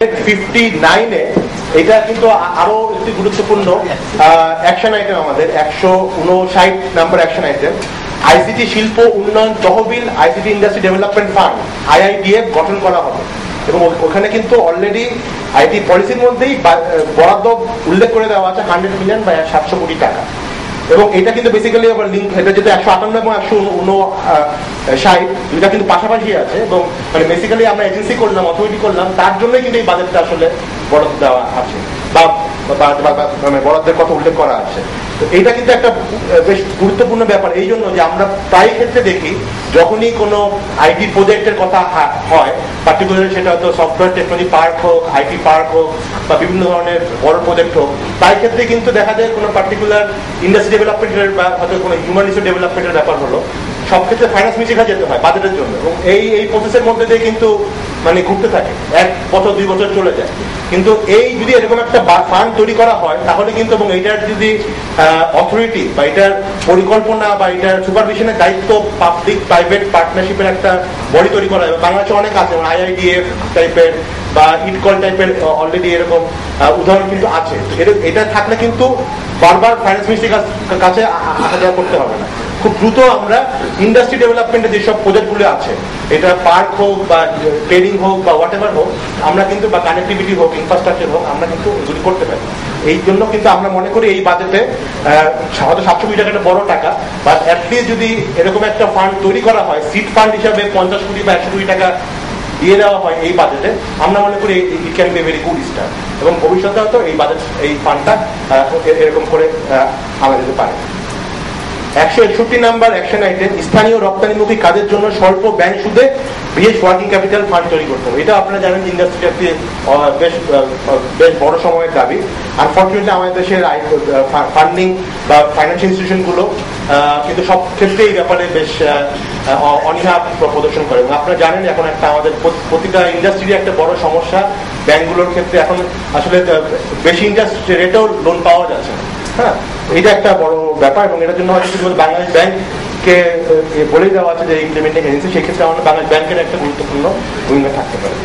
59-এ এটা কিন্তু আরো একটি গুরুত্বপূর্ণ অ্যাকশন আইটেম, আমাদের 159 নাম্বার অ্যাকশন আইটেম। আইসিটি শিল্প উন্নয়ন তহবিল, আইসিটি ইন্ডাস্ট্রি ডেভেলপমেন্ট ফান্ড আইআইডিএফ গঠন করা হবে এবং ওখানে কিন্তু অলরেডি আইটি পলিসির মধ্যেই বরাদ্দ উল্লেখ করে দেওয়া আছে 100 মিলিয়ন বা 700 কোটি টাকা। এবং এটা কিন্তু বেসিক্যালি আবার লিঙ্ক, এটা যেটা 158 এবং 159 দুইটা কিন্তু পাশাপাশি আছে এবং মানে বেসিক্যালি আমরা এজেন্সি করলাম, অথরিটি করলাম, তার জন্যই কিন্তু এই বাজেটটা আসলে বরাদ্দ দেওয়া আছে বা বরাদ্দের কথা উল্লেখ করা আছে। তো এইটা কিন্তু একটা বেশ গুরুত্বপূর্ণ ব্যাপার, এই জন্য যে আমরা প্রায় ক্ষেত্রে দেখি যখনই কোনো আইটি প্রজেক্টের কথা হয়, পার্টিকুলারলি সেটা হয়তো সফটওয়্যার টেকনোলজি পার্ক হোক, আইটি পার্ক হোক বা বিভিন্ন ধরনের বড় প্রজেক্ট হোক, প্রায় ক্ষেত্রে কিন্তু দেখা যায় কোনো পার্টিকুলার ইন্ডাস্ট্রি ডেভেলপমেন্টের বা হয়তো কোনো হিউম্যান রিসোর্স ডেভেলপমেন্টের ব্যাপার হলো, সব ক্ষেত্রে ফাইন্যান্স মিশিয়ে যেতে হয় বাজেটের জন্য এবং এই প্রসেসের মধ্যে দিয়ে কিন্তু মানে ঘুরতে থাকে, 1 বছর 2 বছর চলে যায়। কিন্তু এই যদি এরকম একটা ফান্ড তৈরি করা হয় তাহলে কিন্তু, এবং এইটার যদি অথরিটি বা এটার পরিকল্পনা বা এটার সুপারভিশনের দায়িত্ব পাবলিক প্রাইভেট পার্টনারশিপের একটা বডি তৈরি করা হয়, বাংলাদেশে অনেক আছে, আইআইডিএফ টাইপের বা ইটকল টাইপের অলরেডি এরকম উদাহরণ কিন্তু আছে। এটা থাকলে কিন্তু বারবার ফাইন্যান্স মিনিস্ট্রির কাছে আসা যাওয়া করতে হবে না, খুব দ্রুত আমরা ইন্ডাস্ট্রি ডেভেলপমেন্টের যেসব প্রজেক্টগুলো আছে, এটা পার্ক হোক বা ট্রেনিং হোক বা হোয়াট এভার হোক, আমরা কিন্তু বা কানেক্টিভিটি হোক, ইনফ্রাস্ট্রাকচার হোক, আমরা কিন্তু এগুলি করতে পারি। এই জন্য কিন্তু আমরা মনে করি এই বাজেটে হয়তো 700 কোটি টাকা একটা বড় টাকা, বাট অ্যাটলিস্ট যদি এরকম একটা ফান্ড তৈরি করা হয়, সিড ফান্ড হিসাবে 50 কোটি বা 100 কোটি টাকা দিয়ে দেওয়া হয় এই বাজেটে, আমরা মনে করি it can be very good start এবং ভবিষ্যতে হয়তো এই বাজেট এই ফান্ডটা এরকম করে আনা যেতে পারে। 161 নাম্বার অ্যাকশন আইটেম, স্থানীয় রপ্তানিমুখী কাজের জন্য স্বল্প ব্যাংক সুদে বিশেষ ওয়ার্কিং ক্যাপিটাল ফান্ড তৈরি করতে হবে। এটা আপনারা জানেন ইন্ডাস্ট্রির একটি বেশ বড় সময়ের দাবি। আনফর্চুনেটলি আমাদের দেশের ফান্ডিং বা ফাইন্যান্সিয়াল ইনস্টিটিউশনগুলো কিন্তু সব ক্ষেত্রে এই ব্যাপারে বেশ অনীহা প্রদর্শন করে এবং আপনারা জানেন এখন একটা আমাদের প্রতিটা ইন্ডাস্ট্রির একটা বড় সমস্যা, ব্যাংকগুলোর ক্ষেত্রে এখন আসলে বেশি ইন্টারেস্ট রেটেও লোন পাওয়া যাচ্ছে না। হ্যাঁ, এটা একটা বড় ব্যাপার এবং এটার জন্য হয়তো বাংলাদেশ ব্যাংককে বলেই দেওয়া আছে যে ইমপ্লিমেন্টিং এজেন্সি, সেক্ষেত্রে আমাদের বাংলাদেশ ব্যাংকের একটা গুরুত্বপূর্ণ ভূমিকা থাকতে পারে।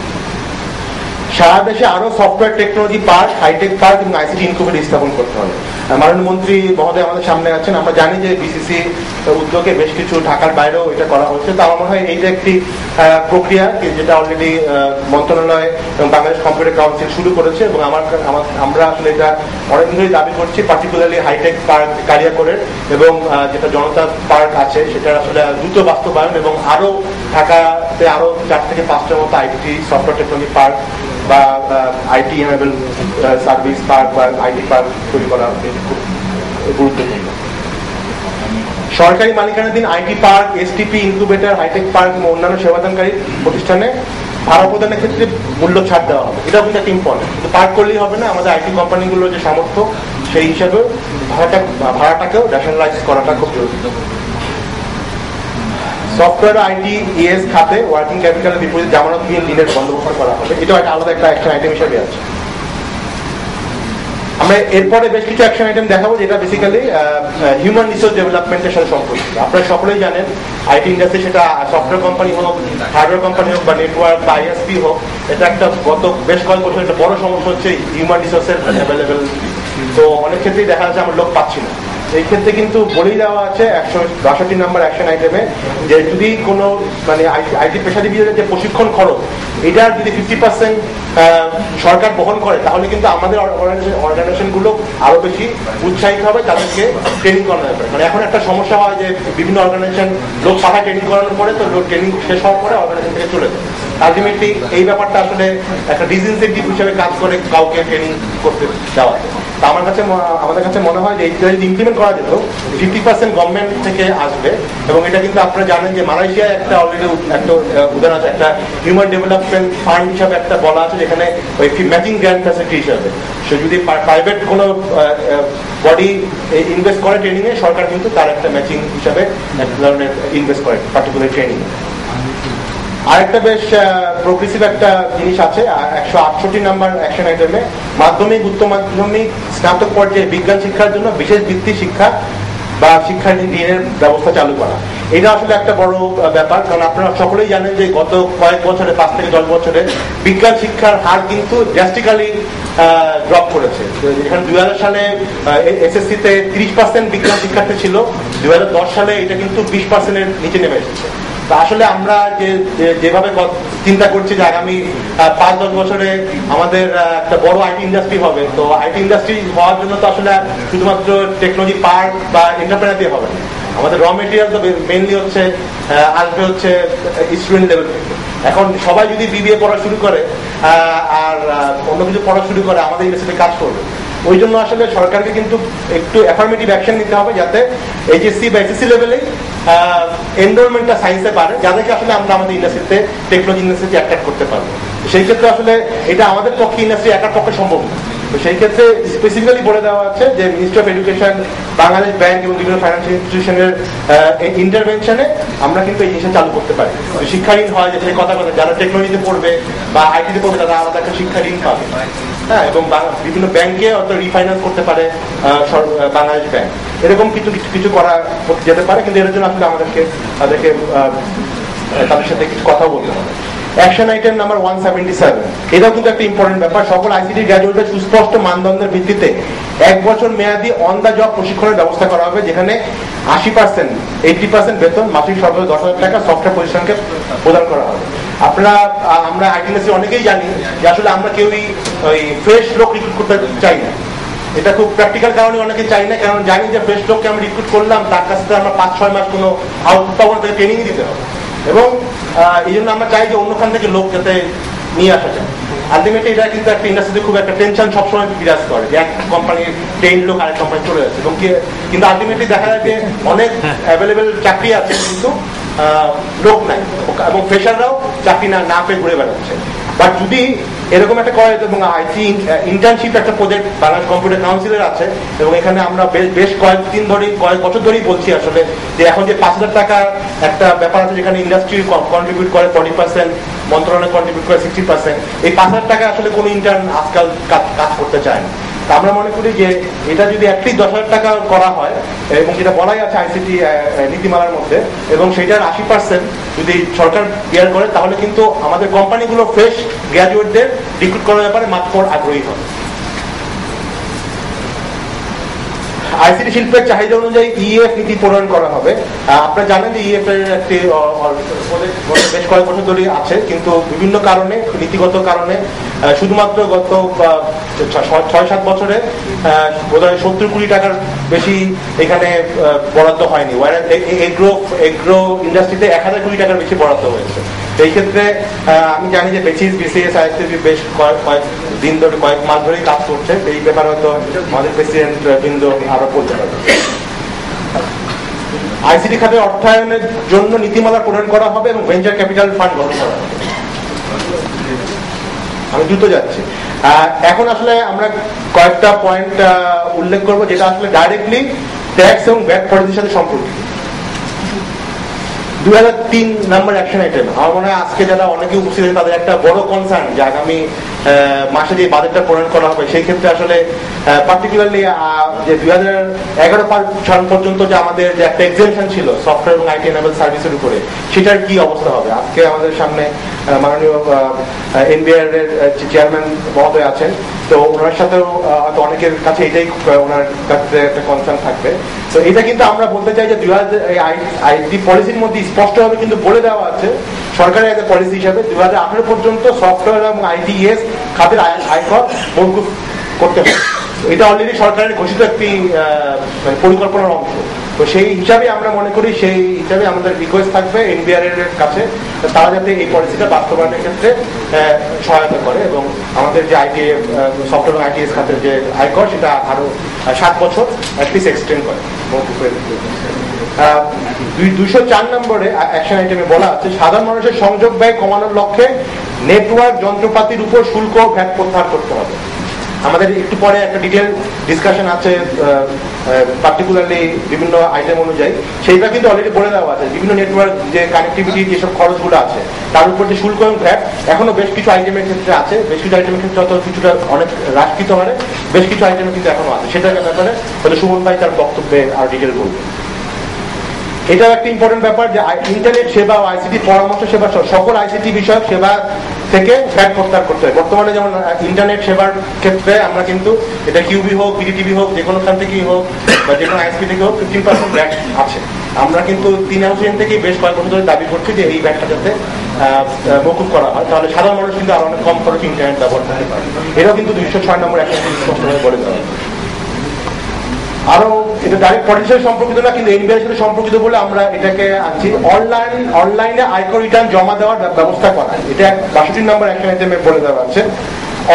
সারা দেশে আরো software technology park, high tech park এবং আইসিটি ইনকিউবেটর স্থাপন করতে হবে। মাননীয় মন্ত্রী মহোদয় আমাদের সামনে আছেন, আমরা জানি যে বিসিসি উদ্যোগে বেশ কিছু ঢাকার বাইরেও এটা করা হচ্ছে। তো আমার মনে হয় এইটা একটি প্রক্রিয়া যেটা অলরেডি মন্ত্রণালয় এবং বাংলাদেশ কম্পিউটার কাউন্সিল শুরু করেছে এবং আমরা আসলে এটা অনেকদিন ধরেই দাবি করছি, পার্টিকুলারলি হাইটেক পার্ক কালিয়াকৈরের এবং যেটা জনতা পার্ক আছে সেটা আসলে দ্রুত বাস্তবায়ন এবং আরো ঢাকাতে আরো 4 থেকে 5টার মতো আইটি সফটওয়্যার টেকনোলজি পার্ক বা আইটি এনেবল সার্ভিস পার্ক বা আইটি পার্ক তৈরি করা খুব গুরুত্বপূর্ণ। সরকারি মালিকানাধীন IT park, STP incubator, high tech park এবং অন্যান্য সেবাদানকারী প্রতিষ্ঠানে ভাড়া প্রদানের ক্ষেত্রে মূল্য ছাড় দেওয়া হবে। এটাও কিন্তু একটা ইম্পর্টেন্ট, কিন্তু পার্ক করলেই হবে না, আমাদের আইটি কোম্পানিগুলোর যে সামর্থ্য সেই হিসাবে ভাড়াটাকেও রেশনালাইজ করাটা খুব জরুরি। সফটওয়্যার আইটি ইএস খাতে ওয়ার্কিং ক্যাপিটালের বিপরীতে জামানতবিহীন ঋণের বন্দোবস্ত করা হবে, এটাও একটা আলাদা একটা অ্যাকশন আইটেম হিসেবে আছে। আমরা এরপরে বেশ কিছু অ্যাকশন আইটেম দেখাবো যেটা বেসিক্যালি হিউম্যান রিসোর্স ডেভেলপমেন্টের সাথে সম্পর্কিত। আপনারা সকলেই জানেন আইটি ইন্ডাস্ট্রি, সেটা সফটওয়্যার কোম্পানি হোক, হার্ডওয়্যার কোম্পানি হোক বা নেটওয়ার্ক বা আইএসপি হোক, এটা একটা গত বেশ কয়েক বছর একটা বড় সমস্যা হচ্ছে হিউম্যান রিসোর্সের অ্যাভেলেবেল। তো অনেক ক্ষেত্রেই দেখা যাচ্ছে আমরা লোক পাচ্ছি না। এই ক্ষেত্রে কিন্তু বলেই দেওয়া আছে 162 নাম্বার অ্যাকশন আইটেমে যে যদি কোনো মানে আইটি পেশাজীবীদের যে প্রশিক্ষণ খরচ এটার যদি 50% সরকার বহন করে তাহলে কিন্তু আমাদের অর্গানাইজেশনগুলো আরো বেশি উৎসাহিত হবে তাদেরকে ট্রেনিং করানো যাবে। মানে এখন একটা সমস্যা হয় যে বিভিন্ন অর্গানাইজেশন লোক পাঠায় ট্রেনিং করানোর পরে, তো লোক ট্রেনিং শেষ হওয়ার পরে অর্গানাইজেশন থেকে চলে যায়। আলটিমেটলি এই ব্যাপারটা আসলে একটা ডিসইনসেন্টিভ হিসেবে কাজ করে কাউকে ট্রেনিং করতে দেওয়া। তা আমাদের কাছে মনে হয় যে এইটা যদি ইমপ্লিমেন্ট করা যেত, 50% গভর্নমেন্ট থেকে আসবে এবং এটা কিন্তু আপনারা জানেন যে মালয়েশিয়ায় একটা অলরেডি একটা উদাহরণ আছে, একটা হিউম্যান ডেভেলপমেন্ট ফান্ড হিসাবে একটা বলা আছে যেখানে ওই ম্যাচিং গ্র্যান্ট ফ্যাসিলিটি হিসাবে সে যদি প্রাইভেট কোনো বডি ইনভেস্ট করে ট্রেনিং এ, সরকার কিন্তু তার একটা ম্যাচিং হিসাবে এক ধরনের ইনভেস্ট করে পার্টিকুলার ট্রেনিং। আরেকটা বেশ প্রোগ্রেসিভ একটা জিনিস আছে 168 নাম্বার অ্যাকশন আইটেমে, মাধ্যমিক, উচ্চ মাধ্যমিক, স্নাতক পর্যায়ে বিজ্ঞান শিক্ষার জন্য বিশেষ ভিত্তি শিক্ষা বা শিক্ষা ঋণের ব্যবস্থা চালু করা। এটা আসলে একটা বড় ব্যাপার, কারণ আপনারা সকলেই জানেন যে গত কয়েক বছরে 5 থেকে 10 বছরে বিজ্ঞান শিক্ষার হার কিন্তু ড্রাস্টিক্যালি ড্রপ করেছে। এখানে 2000 সালে এসএসসিতে 30% বিজ্ঞান শিক্ষার্থী ছিল, 2010 সালে এটা কিন্তু 20%-এর নিচে নেমে এসেছে। আসলে আমরা যেভাবে চিন্তা করছি যে আগামী 5-10 বছরে আমাদের একটা বড় আইটি ইন্ডাস্ট্রি হবে, তো আইটি ইন্ডাস্ট্রি হওয়ার জন্য তো আসলে শুধুমাত্র টেকনোলজি পার্ক বা এন্টারপ্রেনার দিয়ে হবে না, আমাদের র মেটেরিয়াল তো মেনলি হচ্ছে আসবে হচ্ছে স্টুডেন্ট লেভেল থেকে। এখন সবাই যদি বিবিএ পড়া শুরু করে আর অন্য কিছু পড়া শুরু করে, আমাদের ইন্ডাস্ট্রিতে কাজ করবে। ওই জন্য আসলে সরকারকে কিন্তু একটু অ্যাফার্মেটিভ অ্যাকশন নিতে হবে, যাতে এইচএসসি বা এসএসসি লেভেলে এনরোলমেন্টটা সায়েন্সে পারে, যাদেরকে আসলে আমরা আমাদের ইন্ডাস্ট্রিতে টেকনোলজি ইন্ডাস্ট্রিতে অ্যাট্রাক্ট করতে পারবো। সেই ক্ষেত্রে আসলে এটা আমাদের পক্ষে ইন্ডাস্ট্রি একার পক্ষে সম্ভব না। তো সেই ক্ষেত্রে স্পেসিফিক্যালি বলে দেওয়া আছে যে ministry of education, Bangladesh bank এবং বিভিন্ন ফাইন্যান্সিয়াল ইনস্টিটিউশনের ইন্টারভেনশনে আমরা কিন্তু এই জিনিসটা চালু করতে পারি। শিক্ষা ঋণ হয়, যে কথা যারা টেকনোলজিতে পড়বে বা আইটিতে পড়বে তারা আলাদা একটা শিক্ষা ঋণ পাবে। হ্যাঁ, এবং বিভিন্ন ব্যাংকে অর্থাৎ রিফাইন্যান্স করতে পারে বাংলাদেশ ব্যাংক, এরকম কিছু করা যেতে পারে। কিন্তু এর জন্য আসলে তাদেরকে তাদের সাথে কিছু কথা বলতে হবে। অ্যাকশন আইটেম নাম্বার 177, এটাও কিন্তু একটা ইম্পর্টেন্ট ব্যাপার। সকল আইসিটি গ্র্যাজুয়েটের সুস্পষ্ট মানদণ্ডের ভিত্তিতে 1 বছর মেয়াদী অন দ্য জব প্রশিক্ষণের ব্যবস্থা করা হবে, যেখানে 80% বেতন, মাসিক সর্বোচ্চ 10,000 টাকা সফটওয়্যার প্রতিষ্ঠানকে প্রদান করা হবে। আমরা আইটি ইন্ডাস্ট্রি অনেকেই জানি যে আসলে আমরা কেউই ওই ফ্রেশ লোক রিক্রুট করতে চাই না। এটা খুব প্র্যাকটিক্যাল কারণে অনেকে চাই না, কারণ জানি যে ফ্রেশ লোককে আমরা রিক্রুট করলাম, তার কাছ থেকে আমরা 5-6 মাস কোনো আউটপুট পাবো না, তাকে ট্রেনিং দিতে হবে। এবং এই জন্য আমরা চাই যে অন্যখান থেকে লোক যাতে নিয়ে আসা যায়। আলটিমেটলি এটা কিন্তু একটা ইন্ডাস্ট্রিতে খুব একটা টেনশন সবসময় বিরাজ করে, যে এক কোম্পানির ট্রেন লোক আরেক কোম্পানি চলে যাচ্ছে, এবং কিন্তু আলটিমেটলি দেখা যায় যে অনেক অ্যাভেলেবেল চাকরি আছে কিন্তু লোক নাই, এবং ফ্রেশাররাও চাকরি না পেয়ে ঘুরে বেড়াচ্ছে। বাট যদি এরকম একটা করে, এবং আইটি ইন্টার্নশিপ একটা প্রজেক্ট বাংলাদেশ কম্পিউটার কাউন্সিলের আছে, এবং এখানে আমরা বেশ কয়েক বছর ধরেই বলছি আসলে যে এখন যে 5,000 টাকা একটা ব্যাপার আছে, যেখানে ইন্ডাস্ট্রি কন্ট্রিবিউট করে 40%, মন্ত্রণালয় কন্ট্রিবিউট করে 60%, এই 5,000 টাকা আসলে কোনো ইন্টার্ন আজকাল কাজ করতে চায় না। আমরা মনে করি যে এটা যদি অ্যাটলিস্ট 10,000 টাকা করা হয়, এবং যেটা বলাই আছে আইসিটি নীতিমালার মধ্যে, এবং সেটার 80% যদি সরকার বিয়ার করে, তাহলে কিন্তু আমাদের কোম্পানিগুলো ফ্রেশ গ্র্যাজুয়েটদের রিক্রুট করার ব্যাপারে মাত্র আগ্রহী হবে। আইসিটি শিল্পের চাহিদা অনুযায়ী ইএফ নীতি প্রণয়ন করা হবে। আপনারা জানেন যে ইএফ এর একটি বেশ কয়েক বছর ধরে আছে, কিন্তু বিভিন্ন কারণে, নীতিগত কারণে শুধুমাত্র গত 6-7 বছরে বোধহয় 70 কোটি টাকার বেশি এখানে বরাদ্দ হয়নি। এগ্রো ইন্ডাস্ট্রিতে 1000 কোটি টাকার বেশি বরাদ্দ হয়েছে। এই ক্ষেত্রে আমি জানি যে বেসিস, বিসিএস, আইএসসি বেশ কয়েক দিন ধরে, কয়েক মাস ধরেই কাজ করছে। এই ব্যাপারে হয়তো আমাদের প্রেসিডেন্ট বৃন্দ আরো বলতে পারবে। আইসিটি খাতে অর্থায়নের জন্য নীতিমালা প্রণয়ন করা হবে এবং ভেঞ্চার ক্যাপিটাল ফান্ড গঠন করা হবে। আমি দ্রুত যাচ্ছি। এখন আসলে আমরা কয়েকটা পয়েন্ট উল্লেখ করবো, যেটা আসলে ডাইরেক্টলি ট্যাক্স এবং ভ্যাট পলিসির সাথে সম্পর্কিত। 2003 নাম্বার অ্যাকশন আইটেম, আমার মনে হয় আজকে যারা অনেকে উপস্থিত আছে তাদের একটা বড় কনসার্ন যে আগামী মাসে যে বাজেটটা প্রণয়ন করা হবে, সেই ক্ষেত্রে আসলে পার্টিকুলারলি যে 2011 সাল পর্যন্ত যে আমাদের যে একটা এক্সেমশন ছিল সফটওয়্যার এবং আইটি এনেবল সার্ভিসের উপরে, সেটার কি অবস্থা হবে। আজকে আমাদের সামনে মাননীয় এনবিআর এর চেয়ারম্যান মহোদয় আছেন, তো ওনার সাথেও হয়তো অনেকের কাছে এটাই ওনার কাছে একটা কনসার্ন থাকবে। তো এটা কিন্তু আমরা বলতে চাই যে আইটি পলিসির মধ্যে স্পষ্টভাবে কিন্তু বলে দেওয়া আছে সরকারের একটা পলিসি হিসাবে 2018 পর্যন্ত সফটওয়্যার এবং আইটিএস খাতের আয়কর মওকুফ করতে হবে। এটা অলরেডি সরকারের ঘোষিত একটি পরিকল্পনার অংশ। তো সেই হিসাবে আমরা মনে করি, সেই হিসাবে আমাদের রিকোয়েস্ট থাকবে এনবিআর এর কাছে, তারা যাতে এই পলিসিটা বাস্তবায়নের ক্ষেত্রে সহায়তা করে, এবং আমাদের যে সফটওয়্যার এবং আইটিএস খাতের যে আয়কর, সেটা আরো 7 বছর অ্যাটলিস্ট এক্সটেন্ড করে মওকুফের। 204 নম্বরে অ্যাকশন আইটেমে বলা আছে সাধারণ মানুষের সংযোগ ব্যয় কমানোর লক্ষ্যে নেটওয়ার্ক যন্ত্রপাতির উপর শুল্ক ও ভ্যাট প্রত্যাহার করতে হবে। আমাদের একটু পরে একটা ডিটেল ডিসকাশন আছে পার্টিকুলারলি বিভিন্ন আইটেম অনুযায়ী, সেইটা কিন্তু অলরেডি বলে দেওয়া আছে। বিভিন্ন নেটওয়ার্ক যে কানেক্টিভিটি যেসব খরচগুলো আছে তার উপর যে শুল্ক এবং ভ্যাট এখনো বেশ কিছু আইটেমের ক্ষেত্রে আছে, বেশ কিছু আইটেমের ক্ষেত্রে হয়তো কিছুটা অনেক হ্রাসকৃত হারে, বেশ কিছু আইটেমে কিন্তু এখনো আছে। সেটার ব্যাপারে হয়তো সুমন ভাই তার বক্তব্যে আর ডিটেল বলবে। এটাও একটা ইম্পর্টেন্ট ব্যাপার যে ইন্টারনেট সেবা ও আইসিটি পরামর্শ সেবা সকল আইসিটি বিষয়ক সেবা থেকে ভ্যাট প্রত্যাহার করতে হয়। বর্তমানে যেমন ইন্টারনেট সেবার ক্ষেত্রে আমরা কিন্তু এটা কিউবি হোক, বিডিটিভি হোক, যে কোনো স্থান থেকেই হোক বা যে কোনো আইসপি থেকে হোক 15% ভ্যাট আছে। আমরা কিন্তু 3 হাউজিং থেকেই বেশ কয়েক বছর ধরে দাবি করছি যে এই ভ্যাটটা যাতে মকুব করা হয়, তাহলে সাধারণ মানুষ কিন্তু আরো অনেক কম খরচে ইন্টারনেট ব্যবহার করতে পারে। এটাও কিন্তু 206 নম্বর একটা স্পষ্টভাবে বলে দেওয়া হয়। আরো এটা ডাইরেক্ট পলিটিক্সের সম্পর্কিত না, কিন্তু এনবিআর সাথে সম্পর্কিত বলে আমরা এটাকে আনছি। অনলাইনে আয়কর রিটার্ন জমা দেওয়ার ব্যবস্থা করা, এটা 62 নম্বর অ্যাকশন আইটেমে বলে দেওয়া আছে।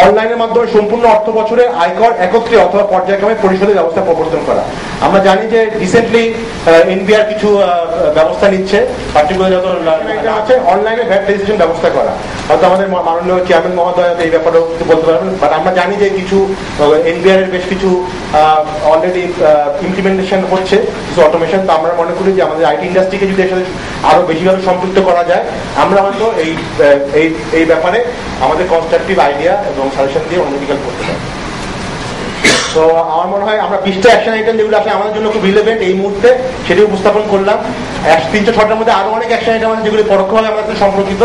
অনলাইনের মাধ্যমে সম্পূর্ণ অর্থ বছরে আয়কর একত্রে অথবা পর্যায়ক্রমে পরিশোধের ব্যবস্থা প্রবর্তন করা। আমরা জানি যে রিসেন্টলি এনবিআর কিছু ব্যবস্থা নিচ্ছে, পার্টিকুলার যত আছে অনলাইনে ভ্যাট রেজিস্ট্রেশন ব্যবস্থা করা। হয়তো আমাদের মাননীয় চেয়ারম্যান মহোদয় এই ব্যাপারেও কিছু বলতে পারবেন, বাট আমরা জানি যে কিছু এনবিআর এর বেশ কিছু অলরেডি ইমপ্লিমেন্টেশন হচ্ছে, কিছু অটোমেশন। তো আমরা মনে করি যে আমাদের আইটি ইন্ডাস্ট্রিকে যদি এর সাথে আরো বেশিভাবে সম্পৃক্ত করা যায়, আমরা হয়তো এই ব্যাপারে আমাদের কনস্ট্রাকটিভ আইডিয়া এবং সাজেশন দিয়ে অনলিটিক্যাল করতে পারি। তো আমার মনে হয় আমরা 20টা অ্যাকশন আইটেম যেগুলো আসলে আমাদের জন্য খুব রিলেভেন্ট এই মুহূর্তে সেটি উপস্থাপন করলাম। 306টার মধ্যে আরো অনেক অ্যাকশন আইটেম আছে যেগুলি পরোক্ষভাবে আমাদের সাথে সম্পর্কিত,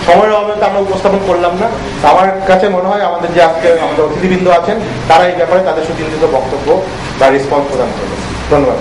সময়ের অভাবে তো আমরা উপস্থাপন করলাম না। আমার কাছে মনে হয় আমাদের যে আজকে আমাদের অতিথিবৃন্দ আছেন তারা এই ব্যাপারে তাদের সুচিন্তিত বক্তব্য বা রেসপন্স প্রদান করবেন। ধন্যবাদ।